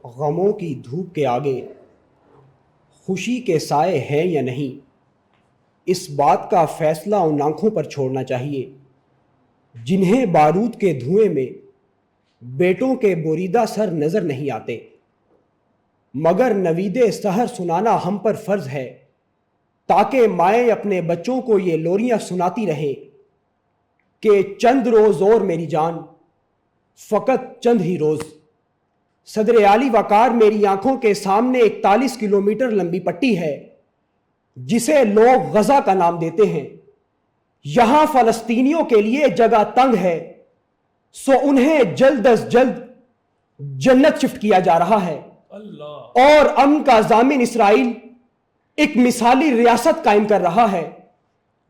غموں کی دھوپ کے آگے خوشی کے سائے ہیں یا نہیں، اس بات کا فیصلہ ان آنکھوں پر چھوڑنا چاہیے جنہیں بارود کے دھوئیں میں بیٹوں کے بریدہ سر نظر نہیں آتے، مگر نوید سحر سنانا ہم پر فرض ہے تاکہ مائیں اپنے بچوں کو یہ لوریاں سناتی رہیں کہ چند روز اور میری جان، فقط چند ہی روز۔ صدر عالی وقار میری آنکھوں کے سامنے 41 کلومیٹر لمبی پٹی ہے جسے لوگ غزہ کا نام دیتے ہیں۔ یہاں فلسطینیوں کے لیے جگہ تنگ ہے، سو انہیں جلد از جلد جنت شفٹ کیا جا رہا ہے اور امن کا ضامن اسرائیل ایک مثالی ریاست قائم کر رہا ہے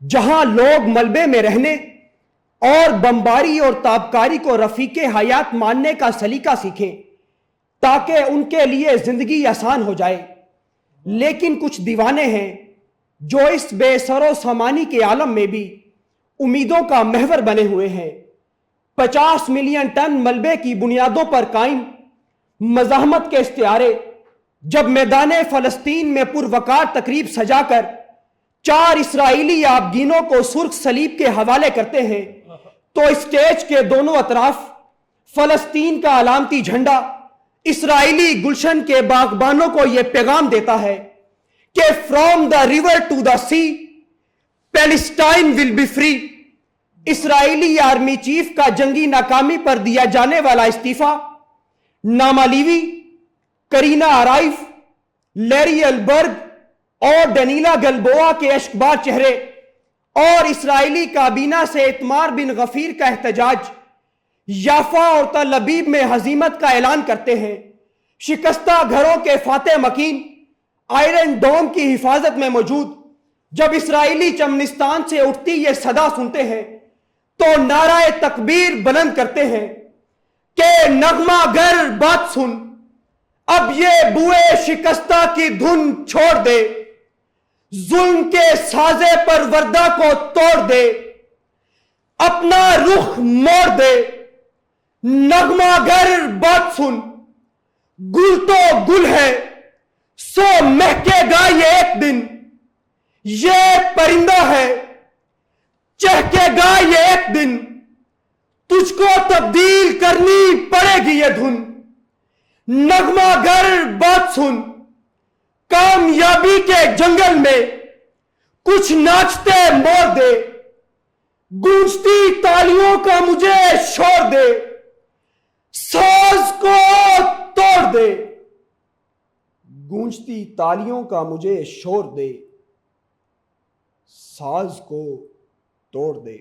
جہاں لوگ ملبے میں رہنے اور بمباری اور تابکاری کو رفیق حیات ماننے کا سلیقہ سیکھیں تاکہ ان کے لیے زندگی آسان ہو جائے۔ لیکن کچھ دیوانے ہیں جو اس بے سر و سامانی کے عالم میں بھی امیدوں کا محور بنے ہوئے ہیں۔ 50 ملین ٹن ملبے کی بنیادوں پر قائم مزاحمت کے استعارے جب میدان فلسطین میں پروقار تقریب سجا کر 4 اسرائیلی آبگینوں کو سرخ صلیب کے حوالے کرتے ہیں تو اسٹیج کے دونوں اطراف فلسطین کا علامتی جھنڈا اسرائیلی گلشن کے باغبانوں کو یہ پیغام دیتا ہے کہ from the river to the sea Palestine will be free. اسرائیلی آرمی چیف کا جنگی ناکامی پر دیا جانے والا استعفیٰ Naama Levy, Karina Ariev, Liri Albag اور ڈنیلا گلبوا کے اشکبار چہرے اور اسرائیلی کابینہ سے اتمار بن غفیر کا احتجاج یافا اور تل ابیب میں ہزیمت کا اعلان کرتے ہیں۔ شکستہ گھروں کے فاتح مکین آئرن ڈوم کی حفاظت میں موجود جب اسرائیلی چمنستان سے اٹھتی یہ صدا سنتے ہیں تو نعرہ تکبیر بلند کرتے ہیں کہ نغمہ گر بات سن، اب یہ بوئے شکستہ کی دھن چھوڑ دے، ظلم کے سازے پر وردہ کو توڑ دے، اپنا رخ موڑ دے۔ نغمہ گر بات سن، گل تو گل ہے سو مہکے گا یہ ایک دن، یہ پرندہ ہے چہکے گا یہ ایک دن، تجھ کو تبدیل کرنی پڑے گی یہ دھن۔ نغمہ گر بات سن، کامیابی کے جنگل میں کچھ ناچتے موڑ دے، گونجتی تالیوں کا مجھے شور دے، ساز کو توڑ دے۔ گونجتی تالیوں کا مجھے شور دے، ساز کو توڑ دے۔